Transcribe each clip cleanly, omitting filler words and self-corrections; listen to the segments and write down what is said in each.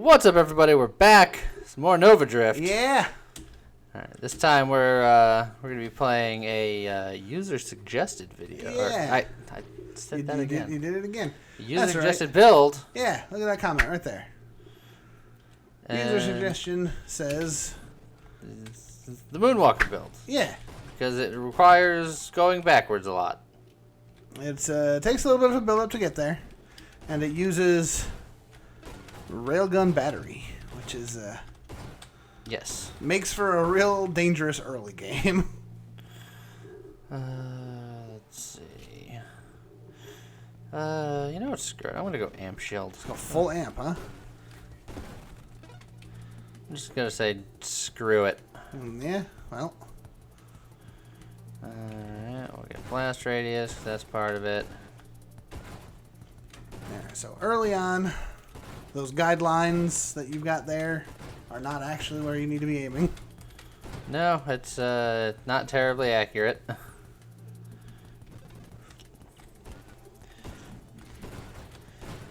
What's up, everybody? We're back. Some more Nova Drift. Yeah. All right, this time we're gonna be playing a user suggested video. Yeah. I said that again. You did it again. User suggested build. Yeah. Look at that comment right there. User suggestion says the Moonwalker build. Yeah. Because it requires going backwards a lot. It takes a little bit of a build up to get there, and it uses railgun battery, which is yes, makes for a real dangerous early game. Let's see. You know what? Screw it. I'm gonna go amp shield. Let's go full amp, huh? I'm just gonna say screw it. Yeah. Well. Alright, we'll get blast radius. That's part of it. Yeah, so early on, those guidelines that you've got there are not actually where you need to be aiming. No, it's not terribly accurate.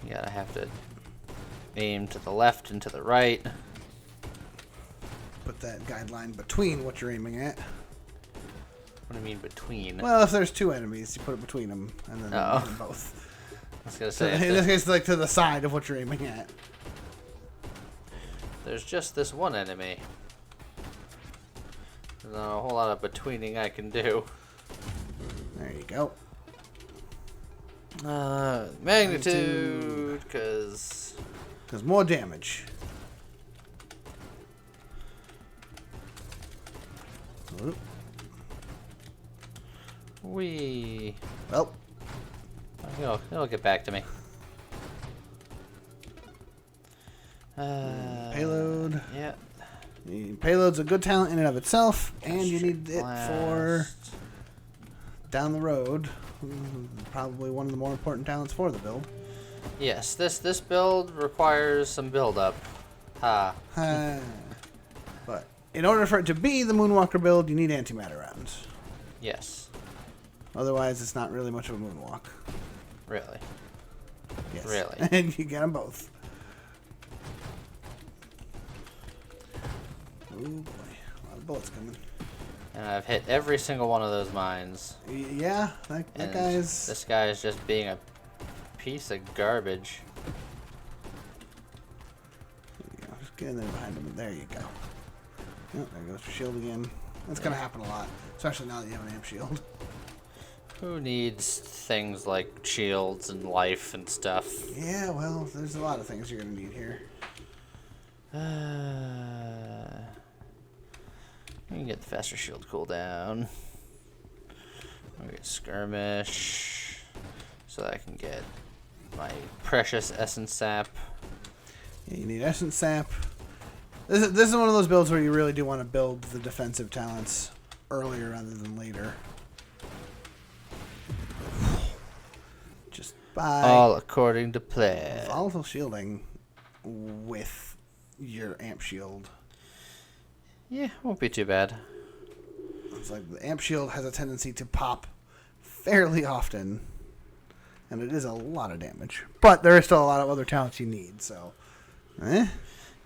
You gotta have to aim to the left and to the right. Put that guideline between what you're aiming at. What do you mean between? Well, if there's two enemies, you put it between them, and then hit them both. I was gonna So say, in this case, like to the side of what you're aiming at. there's just this one enemy. There's not a whole lot of betweening I can do. There you go. Magnitude, because more damage. Oop. Well, it'll get back to me. Payload. Yeah. Payload's a good talent in and of itself, and you need it for down the road. Probably one of the more important talents for the build. Yes, this build requires some build up. But in order for it to be the Moonwalker build, you need antimatter rounds. Yes. Otherwise, it's not really much of a moonwalk. Really? Yes. Really? And you get them both. Oh boy, a lot of bullets coming. And I've hit every single one of those mines. Yeah, that guy's... This guy is just being a piece of garbage. Just get in there behind him. There you go. Oh, there goes your shield again. That's going to happen a lot, especially now that you have an amp shield. Who needs things like shields and life and stuff? Yeah, well, there's a lot of things you're going to need here. We can get the faster shield cooldown. We get skirmish, so that I can get my precious essence sap. Yeah, you need essence sap. This is one of those builds where you really do want to build the defensive talents earlier rather than later. Just by all according to plan. volatile shielding with your amp shield. Yeah, won't be too bad. It's like the amp shield has a tendency to pop fairly often, and it is a lot of damage. But there is still a lot of other talents you need, so...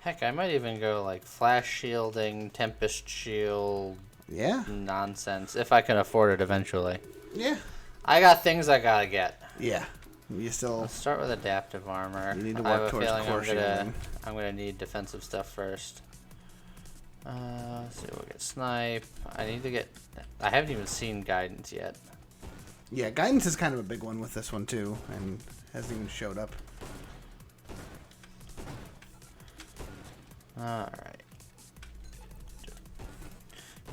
Heck, I might even go like flash shielding, tempest shield, nonsense, if I can afford it eventually. Yeah. I got things I gotta get. Yeah. You still... Let's start with adaptive armor. You need to I have work a towards feeling core shielding. I'm gonna need defensive stuff first. Let's see, we'll get snipe. I haven't even seen guidance yet. Yeah, guidance is kind of a big one with this one too, and hasn't even showed up. Alright.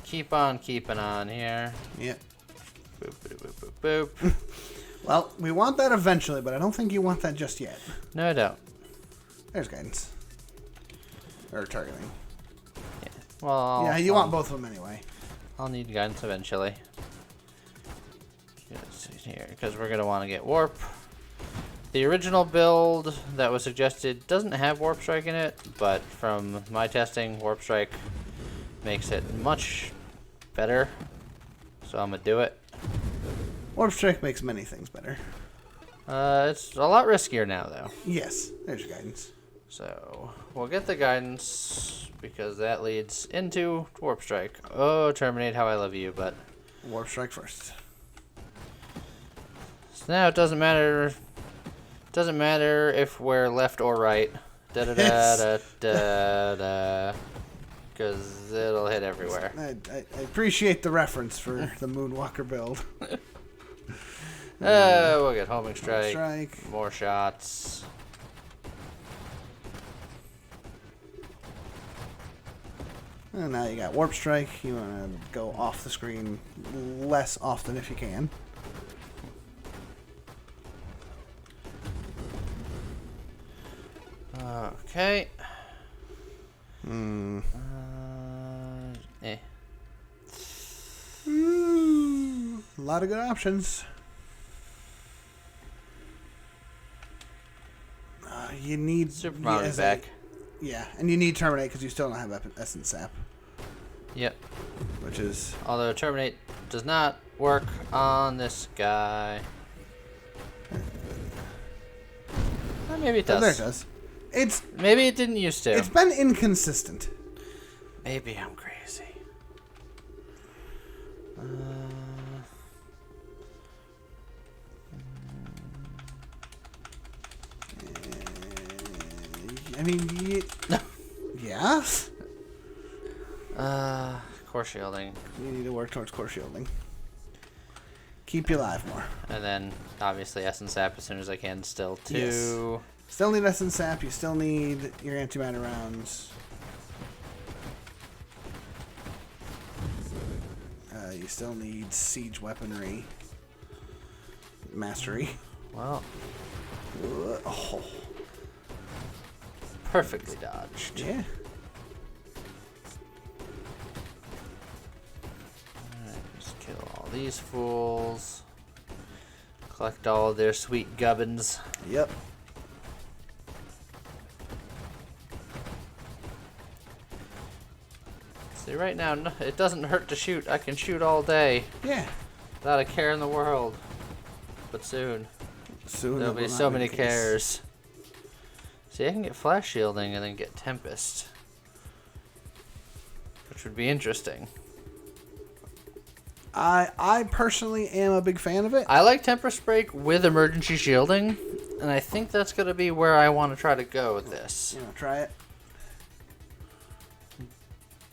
Keep on keeping on here. Yep. Boop, boop, boop, boop, boop. Well, we want that eventually, but I don't think you want that just yet. No, I don't. There's guidance. Or targeting. Yeah. Well, you want both of them anyway. I'll need guidance eventually. Let's see here, because we're going to want to get warp. The original build that was suggested doesn't have warp strike in it, but from my testing, warp strike makes it much better. So I'm going to do it. Warp strike makes many things better. It's a lot riskier now, though. Yes, there's your guidance. So we'll get the guidance because that leads into Warp Strike. Oh, terminate how I love you, but Warp Strike first. So now it doesn't matter. Doesn't matter if we're left or right. Da da da da da da. Because it'll hit everywhere. I appreciate the reference for the Moonwalker build. We'll get homing strike. Strike. More shots. And now you got Warp Strike. You want to go off the screen less often if you can. Okay. A lot of good options. You need Super Mario back. Yeah, and you need Terminate because you still don't have Essence Sap. Yep. Which is... Although Terminate does not work on this guy. Well, maybe it does. Oh, there it does. Maybe it didn't used to. It's been inconsistent. Maybe I'm crazy. I mean, yeah. Core shielding. You need to work towards core shielding. Keep you alive more. And then, obviously, Essence Sap as soon as I can still, too. Yes. Still need Essence Sap. You still need your antimatter rounds. You still need siege weaponry. Mastery. Well. Oh. Perfectly dodged. Yeah. Alright, just kill all these fools. Collect all of their sweet gubbins. Yep. See, right now, it doesn't hurt to shoot. I can shoot all day. Yeah. Without a care in the world. But soon. There'll be so many cares. See, I can get flash shielding and then get Tempest. Which would be interesting. I personally am a big fan of it. I like Tempest Break with emergency shielding. And I think that's going to be where I want to try to go with this. You know, try it.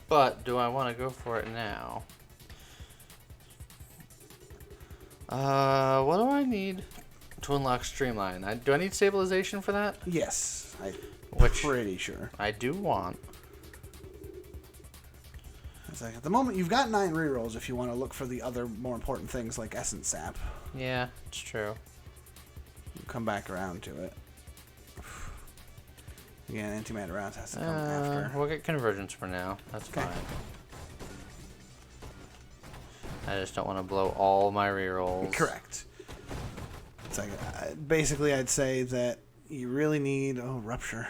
But do I want to go for it now? What do I need to unlock Streamline? Do I need stabilization for that? Yes, I'm pretty sure. I do want. It's like at the moment you've got 9 rerolls if you want to look for the other more important things like Essence Sap. Yeah, it's true. You come back around to it. Again, antimatter rounds has to come after. We'll get convergence for now. That's fine. I just don't want to blow all my rerolls. Correct. It's like basically I'd say that you really need Rupture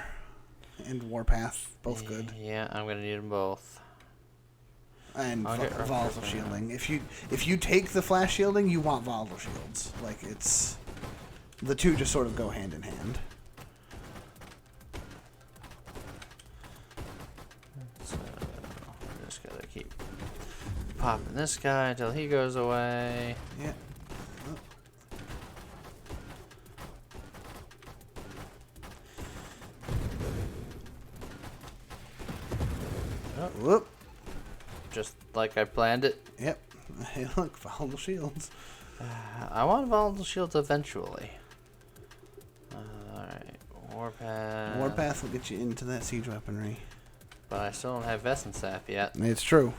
and Warpath, both good. Yeah, I'm gonna need them both. And volatile shielding. If you take the flash shielding, you want volatile shields. Like it's the two just sort of go hand in hand. So we're just gotta keep popping this guy until he goes away. Yeah. Oh. Whoop. Just like I planned it. Yep. Hey, look, volatile shields. I want volatile shields eventually. Alright, Warpath. Warpath will get you into that siege weaponry. But I still don't have Essence Sap yet. It's true.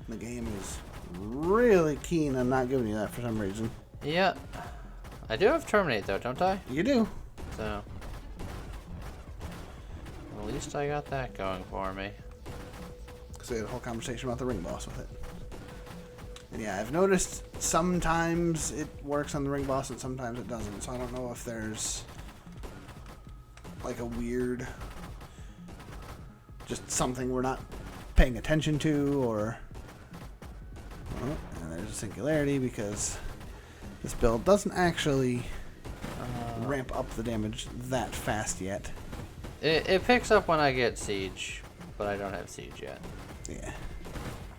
The game is really keen on not giving you that for some reason. Yeah. I do have Terminate though, don't I? You do. So. At least I got that going for me. Because we had a whole conversation about the ring boss with it. And yeah, I've noticed sometimes it works on the ring boss and sometimes it doesn't. So I don't know if there's like a weird, just something we're not paying attention to, or oh, and there's a singularity because this build doesn't actually ramp up the damage that fast yet. It picks up when I get siege, but I don't have siege yet. Yeah.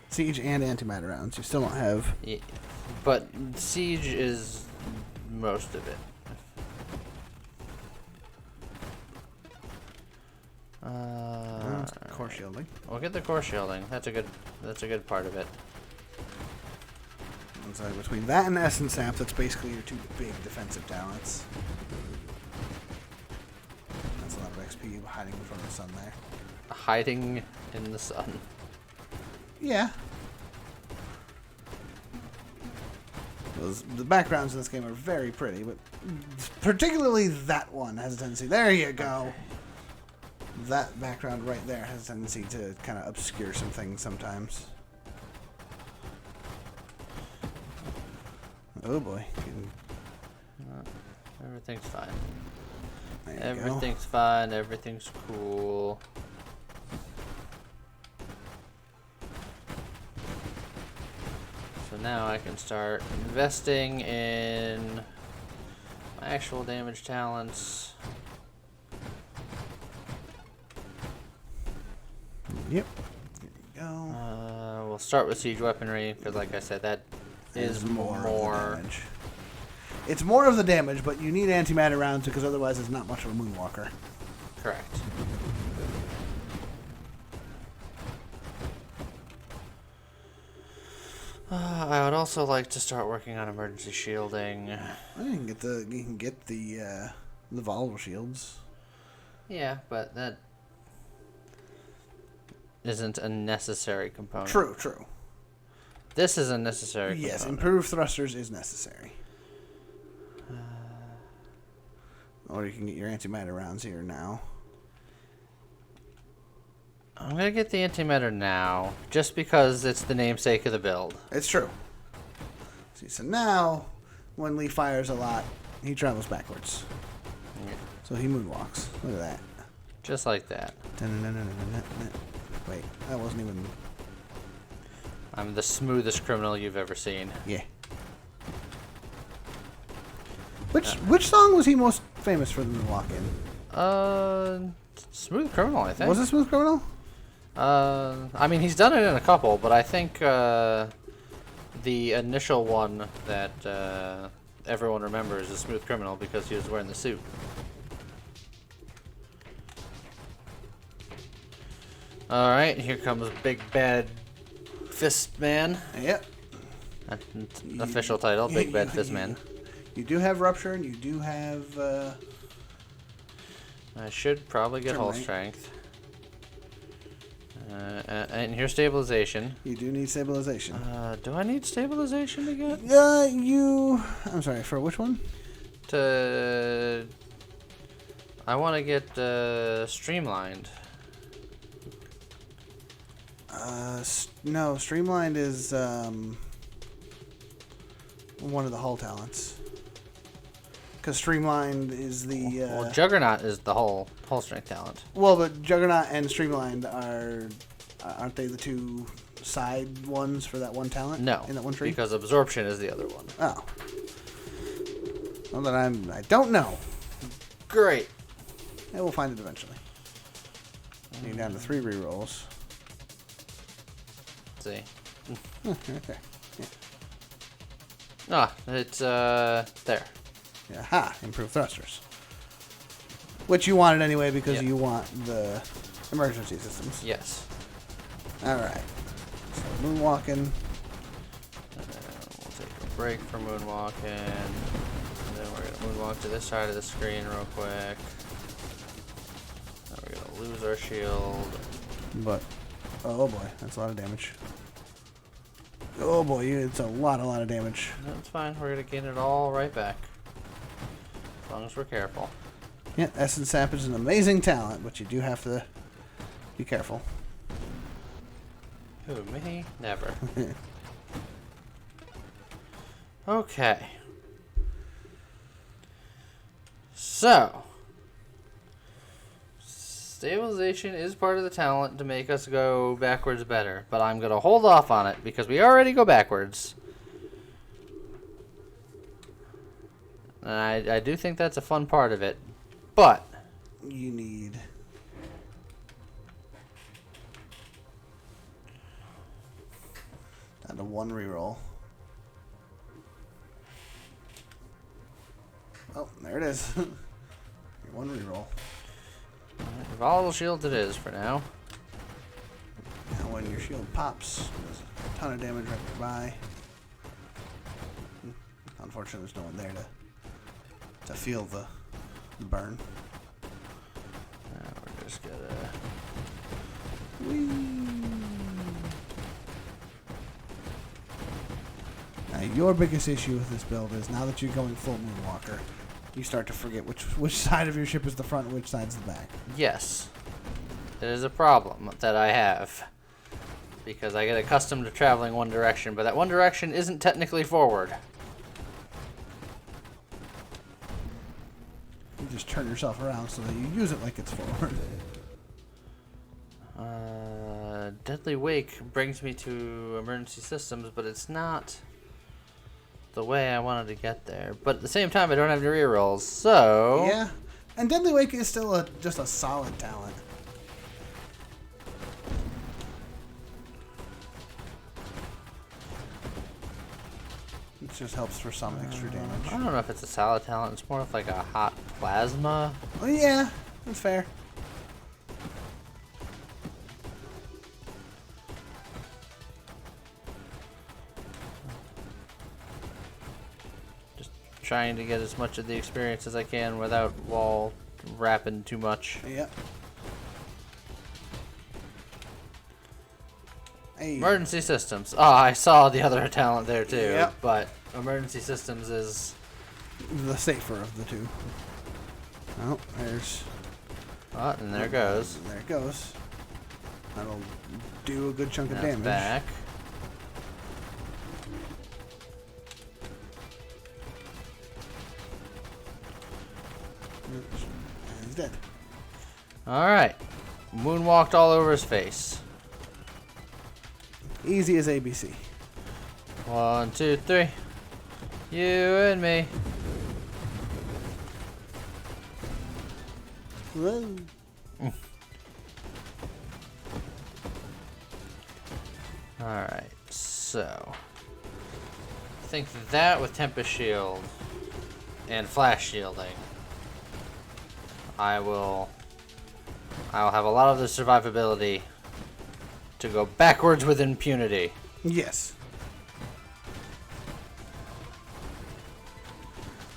Siege and antimatter rounds. You still don't have. Yeah, but siege is most of it. Core shielding. We'll get the core shielding. That's a good part of it. And so between that and Essence Sap, that's basically your two big defensive talents. That's a lot of XP hiding from the sun there. Hiding in the sun. Yeah. The backgrounds in this game are very pretty, but particularly that one has a tendency. There you go. That background right there has a tendency to kind of obscure some things sometimes. Oh boy. Everything's fine. There you Everything's fine. Everything's cool. So now I can start investing in my actual damage talents. Yep. There you go. We'll start with siege weaponry because, like I said, that is more. Of the damage. It's more of the damage, but you need antimatter rounds because otherwise it's not much of a Moonwalker. Correct. I would also like to start working on emergency shielding. You can get the volatile shields. Yeah, but that isn't a necessary component. True. This is a necessary component. Yes, improved thrusters is necessary. Or you can get your antimatter rounds here now. I'm going to get the antimatter now, just because it's the namesake of the build. It's true. See, so now, when Lee fires a lot, he travels backwards. Yeah. So he moonwalks. Look at that. Just like that. Wait, that wasn't even... I'm the smoothest criminal you've ever seen. Yeah. Which song was he most famous for the moonwalk in? Smooth Criminal, I think. Was it Smooth Criminal? I mean, he's done it in a couple, but I think the initial one that everyone remembers is Smooth Criminal because he was wearing the suit. Alright, here comes Big Bad Fist Man. Yep. That's an official title, Big Bad Fist Man. You do have Rupture, and you do have... I should probably get Hull Strength. And here's Stabilization. You do need Stabilization. Do I need Stabilization to get? I'm sorry, for which one? I want to get Streamlined. No, Streamlined is one of the Hull talents. Because Streamlined is the... well, Juggernaut is the Hull Strength talent. Well, but Juggernaut and Streamlined aren't they the two side ones for that one talent? No, in that one tree? Because Absorption is the other one. Oh. Well, then I don't know. Great. Yeah, we'll find it eventually. Getting down to 3 rerolls. Let's see. Right there. Yeah. Ah, it's there. Yeah, ha! Improved thrusters. Which you wanted anyway because Yep. you want the emergency systems. Yes. Alright. So, moonwalking. We'll take a break from moonwalking. And then we're going to moonwalk to this side of the screen real quick. Then we're going to lose our shield. But, oh boy, that's a lot of damage. Oh boy, it's a lot of damage. That's fine. We're going to gain it all right back. As long as we're careful. Yeah, Essence Sap is an amazing talent, but you do have to be careful. Who, me? Never. Okay. So, Stabilization is part of the talent to make us go backwards better, but I'm going to hold off on it because we already go backwards. And I do think that's a fun part of it, but... You need And a 1 reroll. Oh, there it is. Your 1 reroll. Volatile shield it is for now. Now when your shield pops, there's a ton of damage right nearby. Unfortunately, there's no one there to feel the burn. Now we're just gonna... Whee! Now, your biggest issue with this build is now that you're going full Moonwalker, you start to forget which side of your ship is the front and which side's the back. Yes. It is a problem that I have. Because I get accustomed to traveling one direction, but that one direction isn't technically forward. You just turn yourself around so that you use it like it's forward. Deadly Wake brings me to emergency systems, but it's not the way I wanted to get there. But at the same time, I don't have any rerolls, so... Yeah, and Deadly Wake is still just a solid talent. It just helps for some extra damage. I don't know if it's a solid talent. It's more of like a hot plasma. Oh, yeah, that's fair. Just trying to get as much of the experience as I can without wall wrapping too much. Yep. Hey. Emergency systems. Oh, I saw the other talent there too. Yep. But emergency systems is The safer of the two. Oh, there's... Oh, and there it goes. There it goes. That'll do a good chunk of That's damage. back. And he's dead. Alright. Moonwalked all over his face. Easy as ABC. 1, 2, 3. You and me. Whoa. Alright, so I think that with Tempest Shield and Flash Shielding, I'll have a lot of the survivability to go backwards with impunity. Yes.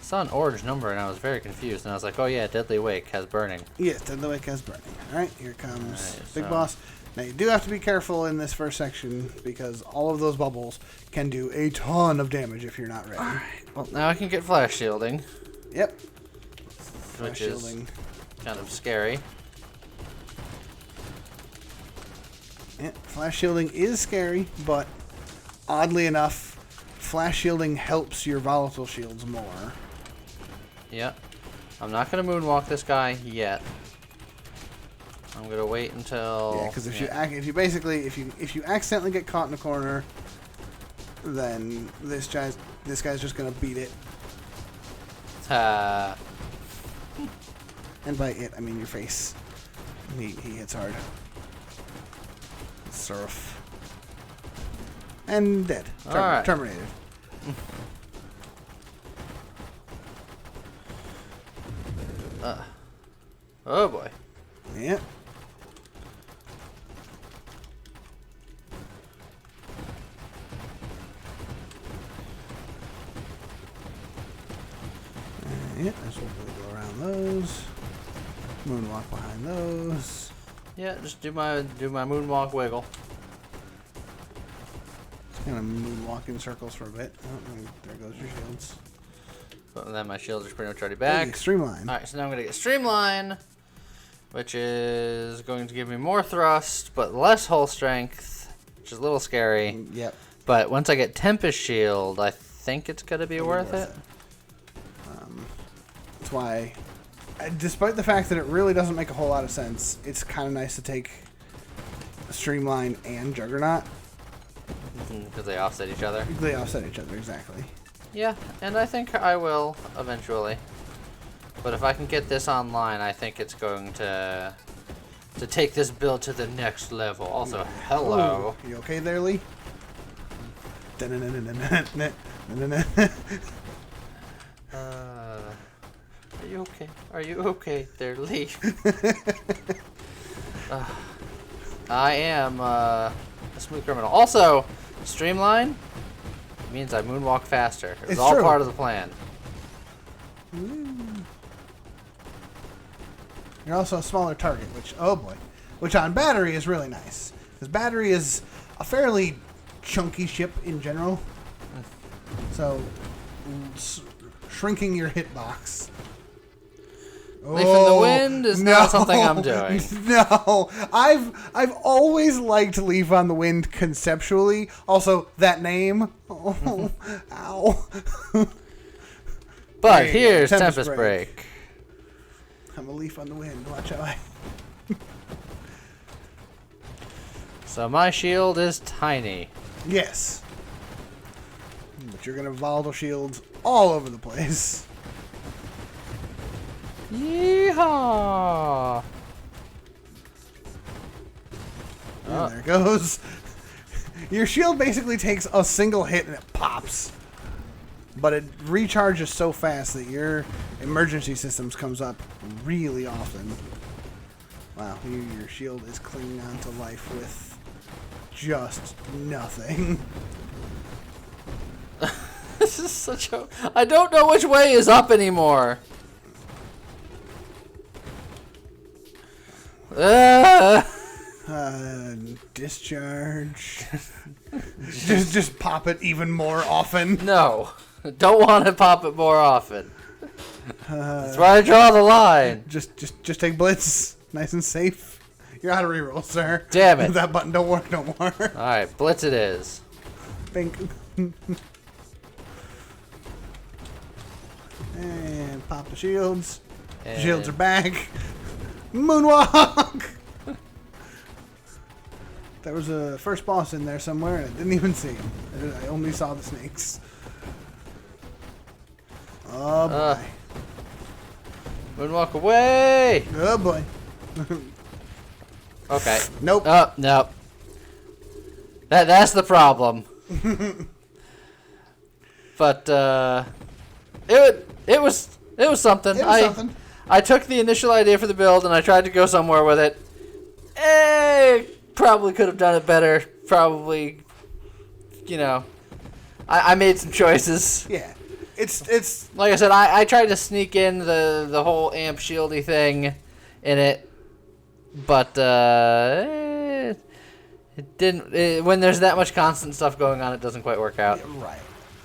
I saw an orange number and I was very confused, and I was like, oh yeah, Deadly Wake has burning. Yes, Deadly Wake has burning. Alright, here comes Alright, Big so- Boss. Now you do have to be careful in this first section because all of those bubbles can do a ton of damage if you're not ready. Alright, well now I can get Flash Shielding, Yep. which Flash is shielding. kind of scary. Yeah, flash shielding is scary, but oddly enough, flash shielding helps your volatile shields more. Yeah. I'm not gonna moonwalk this guy yet. I'm gonna wait until... Yeah, because if you accidentally get caught in a corner, then this guy's just gonna beat it. Uh, And by it, I mean your face. He hits hard. Surf. And dead. Alright. Terminated. oh boy. Yep. Yeah, that's what we'll go around those. Moonwalk behind those. Yeah, just do my moonwalk wiggle. Just kind of moonwalk in circles for a bit. Oh, and there goes your shields. And then my shields are pretty much already back. Hey, streamline. Alright, so now I'm gonna get Streamline, which is going to give me more thrust, but less hull strength, which is a little scary. Yep. But once I get Tempest Shield, I think it's gonna be worth it. That's why, despite the fact that it really doesn't make a whole lot of sense, it's kind of nice to take Streamline and Juggernaut. Because they offset each other. They offset each other, exactly. Yeah, and I think I will eventually. But if I can get this online, I think it's going to take this build to the next level. Also, hello. Ooh, you okay there, Lee? Are you okay? Are you okay there, Leaf? I am a smooth criminal. Also, streamline means I moonwalk faster. It was It's all true. part of the plan. You're also a smaller target, which on battery is really nice. Because battery is a fairly chunky ship in general. So, shrinking your hitbox. Leaf in the wind is not something I'm doing. No, I've always liked Leaf on the Wind conceptually. Also, that name. Oh, ow. But There you go. here's Tempest Tempest Break. Break. I'm a leaf on the wind. Watch how I. So my shield is tiny. Yes. But you're gonna volatile shields all over the place. Yeehaw! And there it goes. Your shield basically takes a single hit and it pops. But it recharges so fast that your emergency systems comes up really often. Wow, your shield is clinging on to life with just nothing. This is such a... I don't know which way is up anymore. Discharge. just pop it even more often. No. Don't want to pop it more often. That's where I draw the line. Just take Blitz. Nice and safe. You're out of reroll, sir. Damn it. That button don't work no more. Alright, Blitz it is. Bink. And pop the shields. And Shields are back. Moonwalk! There was a first boss in there somewhere and I didn't even see him. I only saw the snakes. Oh boy. Moonwalk away! Oh boy. Okay. Nope. Oh, nope. That's the problem. But it was something. It was something. I took the initial idea for the build and I tried to go somewhere with it. Probably could have done it better. Probably, you know, I made some choices. Yeah. It's Like I said, I tried to sneak in the whole amp shieldy thing in it, but it didn't. When there's that much constant stuff going on, it doesn't quite work out. right.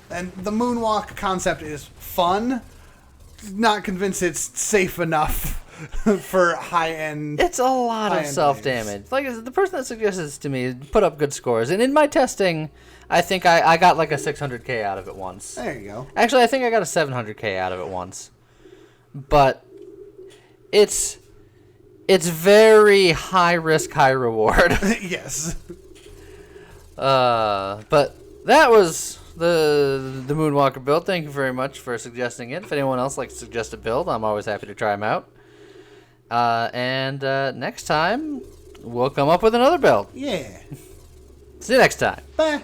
And the moonwalk concept is fun. Not convinced it's safe enough for high end. It's a lot of self-damage. Like the person that suggested this to me put up good scores, and in my testing, I think I got like a 600k out of it once. There you go. Actually, I think I got a 700k out of it once. But it's very high risk, high reward. Yes. But that was the Moonwalker build. Thank you very much for suggesting it. If anyone else likes to suggest a build, I'm always happy to try them out. And next time, we'll come up with another build. Yeah. See you next time. Bye.